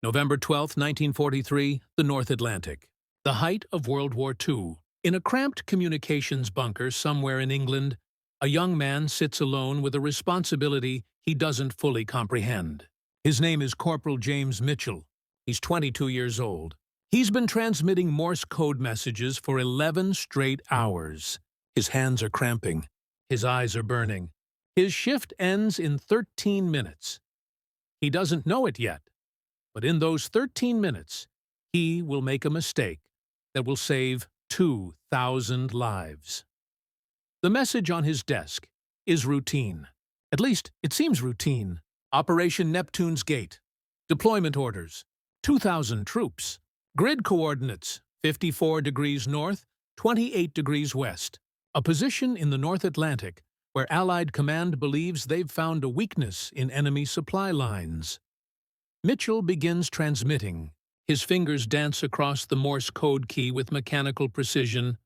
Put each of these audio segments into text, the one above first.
November 12, 1943, the North Atlantic. The height of World War II. In a cramped communications bunker somewhere in England, a young man sits alone with a responsibility he doesn't fully comprehend. His name is Corporal James Mitchell. He's 22 years old. He's been transmitting Morse code messages for 11 straight hours. His hands are cramping. His eyes are burning. His shift ends in 13 minutes. He doesn't know it yet, but in those 13 minutes, he will make a mistake that will save 2,000 lives. The message on his desk is routine. At least, it seems routine. Operation Neptune's Gate. Deployment orders. 2,000 troops. Grid coordinates. 54 degrees north, 28 degrees west. A position in the North Atlantic where Allied command believes they've found a weakness in enemy supply lines. Mitchell begins transmitting. His fingers dance across the Morse code key with mechanical precision.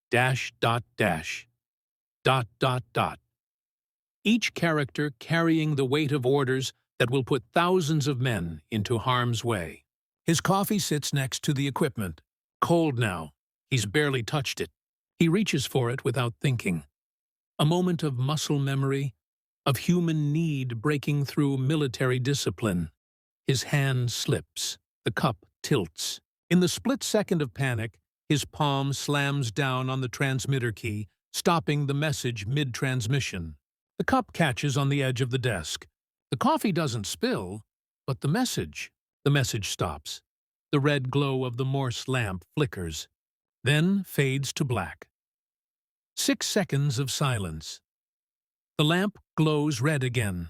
Dash, dot, dash. Dot, dot, dot. Each character carrying the weight of orders that will put thousands of men into harm's way. His coffee sits next to the equipment. Cold now. He's barely touched it. He reaches for it without thinking. A moment of muscle memory, of human need breaking through military discipline. His hand slips. The cup tilts. In the split second of panic, his palm slams down on the transmitter key, stopping the message mid-transmission. The cup catches on the edge of the desk. The coffee doesn't spill, but the message stops. The red glow of the Morse lamp flickers, then fades to black. 6 seconds of silence. The lamp glows red again.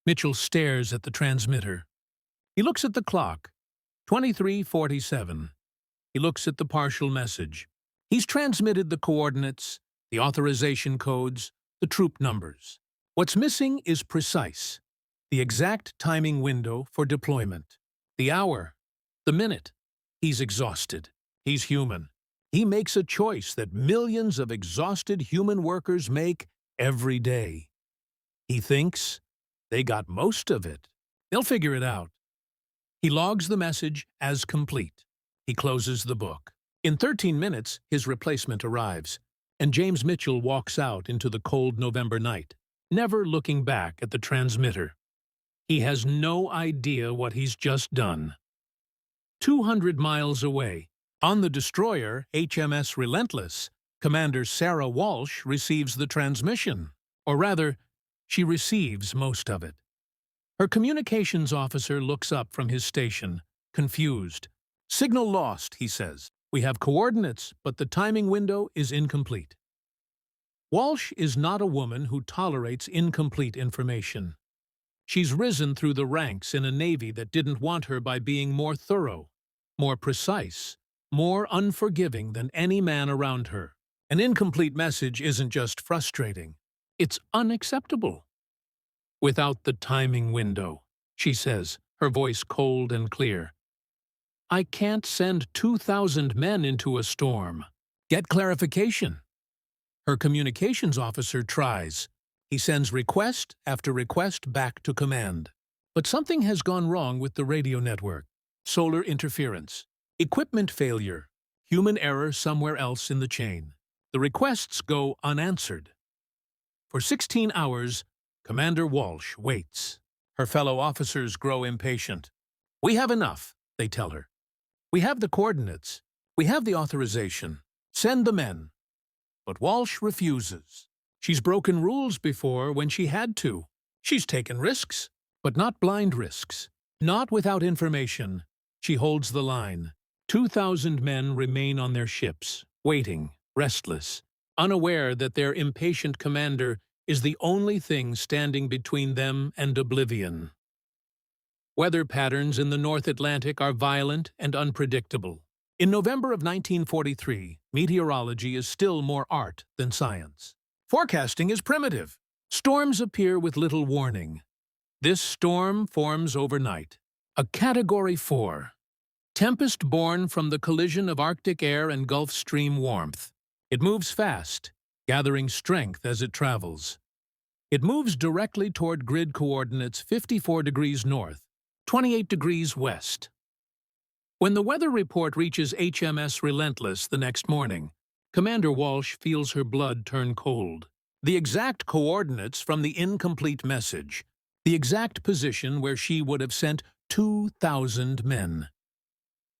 Mitchell stares at the transmitter. He looks at the clock. 23:47. He looks at the partial message. He's transmitted the coordinates, the authorization codes, the troop numbers. What's missing is precise. The exact timing window for deployment. The hour. The minute. He's exhausted. He's human. He makes a choice that millions of exhausted human workers make every day. He thinks they got most of it. They'll figure it out. He logs the message as complete. He closes the book. In 13 minutes, his replacement arrives, and James Mitchell walks out into the cold November night, never looking back at the transmitter. He has no idea what he's just done. 200 miles away, on the destroyer HMS Relentless, Commander Sarah Walsh receives the transmission. Or rather, she receives most of it. Her communications officer looks up from his station, confused. "Signal lost," he says. "We have coordinates, but the timing window is incomplete." Walsh is not a woman who tolerates incomplete information. She's risen through the ranks in a Navy that didn't want her by being more thorough, more precise, more unforgiving than any man around her. An incomplete message isn't just frustrating, it's unacceptable. "Without the timing window," she says, her voice cold and clear. "I can't send 2,000 men into a storm. Get clarification." Her communications officer tries. He sends request after request back to command. But something has gone wrong with the radio network. Solar interference, equipment failure, human error somewhere else in the chain. The requests go unanswered. For 16 hours, Commander Walsh waits. Her fellow officers grow impatient. "We have enough," they tell her. "We have the coordinates. We have the authorization. Send the men." But Walsh refuses. She's broken rules before when she had to. She's taken risks, but not blind risks. Not without information. She holds the line. 2,000 men remain on their ships, waiting, restless, unaware that their impatient commander is the only thing standing between them and oblivion. Weather patterns in the North Atlantic are violent and unpredictable. In November of 1943, meteorology is still more art than science. Forecasting is primitive. Storms appear with little warning. This storm forms overnight. A Category 4. Tempest born from the collision of Arctic air and Gulf Stream warmth. It moves fast, gathering strength as it travels. It moves directly toward grid coordinates 54 degrees north, 28 degrees west. When the weather report reaches HMS Relentless the next morning, Commander Walsh feels her blood turn cold. The exact coordinates from the incomplete message, the exact position where she would have sent 2,000 men.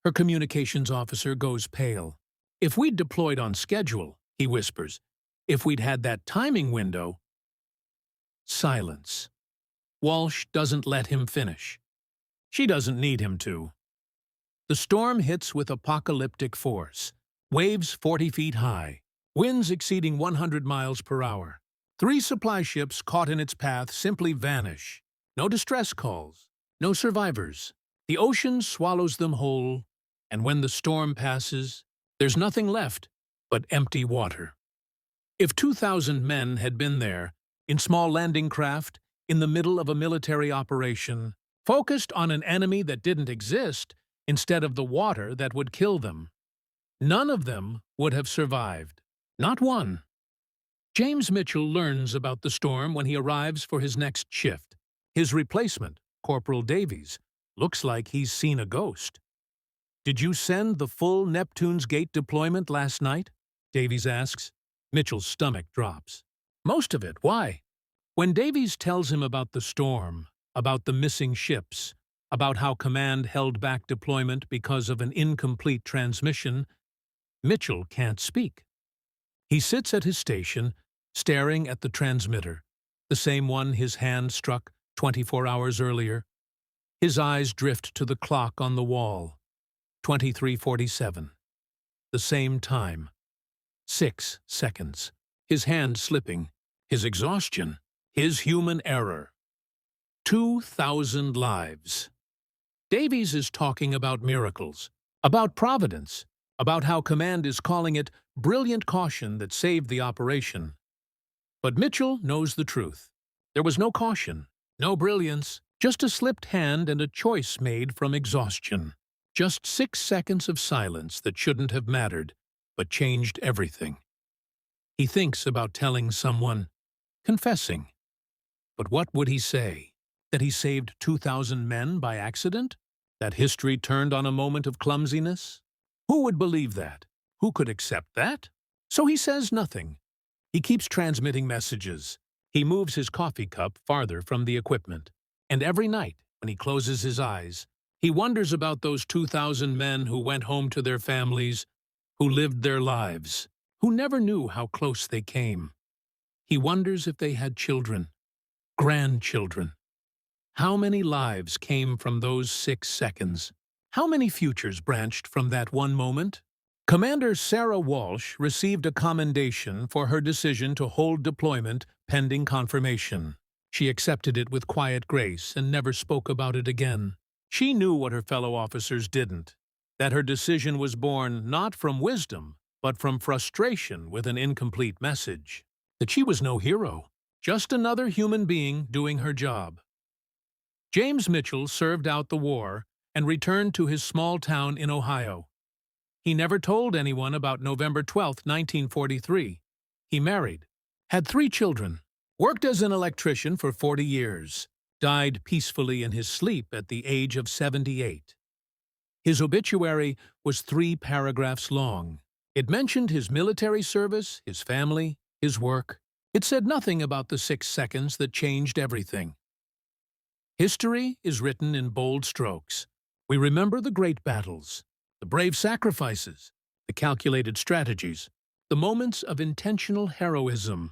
Her communications officer goes pale. "If we'd deployed on schedule," he whispers. "If we'd had that timing window—" Silence. Walsh doesn't let him finish. She doesn't need him to. The storm hits with apocalyptic force. Waves 40 feet high. Winds exceeding 100 miles per hour. 3 supply ships caught in its path simply vanish. No distress calls. No survivors. The ocean swallows them whole, and when the storm passes, there's nothing left but empty water. If 2,000 men had been there, in small landing craft, in the middle of a military operation, focused on an enemy that didn't exist instead of the water that would kill them, none of them would have survived. Not one. James Mitchell learns about the storm when he arrives for his next shift. His replacement, Corporal Davies, looks like he's seen a ghost. "Did you send the full Neptune's Gate deployment last night?" Davies asks. Mitchell's stomach drops. "Most of it. Why?" When Davies tells him about the storm, about the missing ships, about how command held back deployment because of an incomplete transmission, Mitchell can't speak. He sits at his station, staring at the transmitter, the same one his hand struck 24 hours earlier. His eyes drift to the clock on the wall. 23:47. The same time. 6 seconds. His hand slipping. His exhaustion. His human error. 2,000 lives. Davies is talking about miracles, about providence, about how command is calling it brilliant caution that saved the operation. But Mitchell knows the truth. There was no caution, no brilliance, just a slipped hand and a choice made from exhaustion. Just 6 seconds of silence that shouldn't have mattered, but changed everything. He thinks about telling someone, confessing. But what would he say? That he saved 2,000 men by accident? That history turned on a moment of clumsiness? Who would believe that? Who could accept that? So he says nothing. He keeps transmitting messages. He moves his coffee cup farther from the equipment. And every night, when he closes his eyes, he wonders about those 2,000 men who went home to their families, who lived their lives, who never knew how close they came. He wonders if they had children, grandchildren. How many lives came from those 6 seconds? How many futures branched from that one moment? Commander Sarah Walsh received a commendation for her decision to hold deployment pending confirmation. She accepted it with quiet grace and never spoke about it again. She knew what her fellow officers didn't, that her decision was born not from wisdom, but from frustration with an incomplete message, that she was no hero, just another human being doing her job. James Mitchell served out the war and returned to his small town in Ohio. He never told anyone about November 12, 1943. He married, had 3 children, worked as an electrician for 40 years, died peacefully in his sleep at the age of 78. His obituary was 3 paragraphs long. It mentioned his military service, his family, his work. It said nothing about the 6 seconds that changed everything. History is written in bold strokes. We remember the great battles, the brave sacrifices, the calculated strategies, the moments of intentional heroism.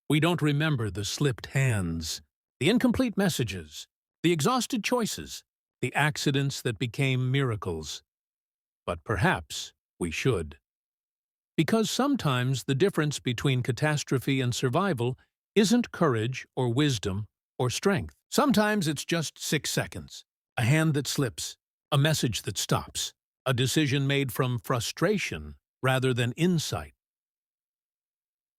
We don't remember the slipped hands, the incomplete messages, the exhausted choices, the accidents that became miracles. But perhaps we should. Because sometimes the difference between catastrophe and survival isn't courage or wisdom or strength. Sometimes it's just 6 seconds, a hand that slips, a message that stops, a decision made from frustration rather than insight.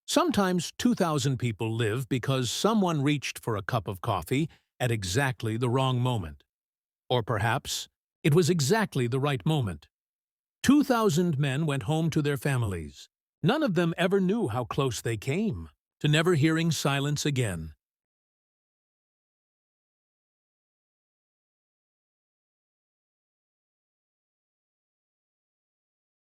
Sometimes 2,000 people live because someone reached for a cup of coffee at exactly the wrong moment. Or perhaps it was exactly the right moment. 2,000 men went home to their families. None of them ever knew how close they came to never hearing silence again.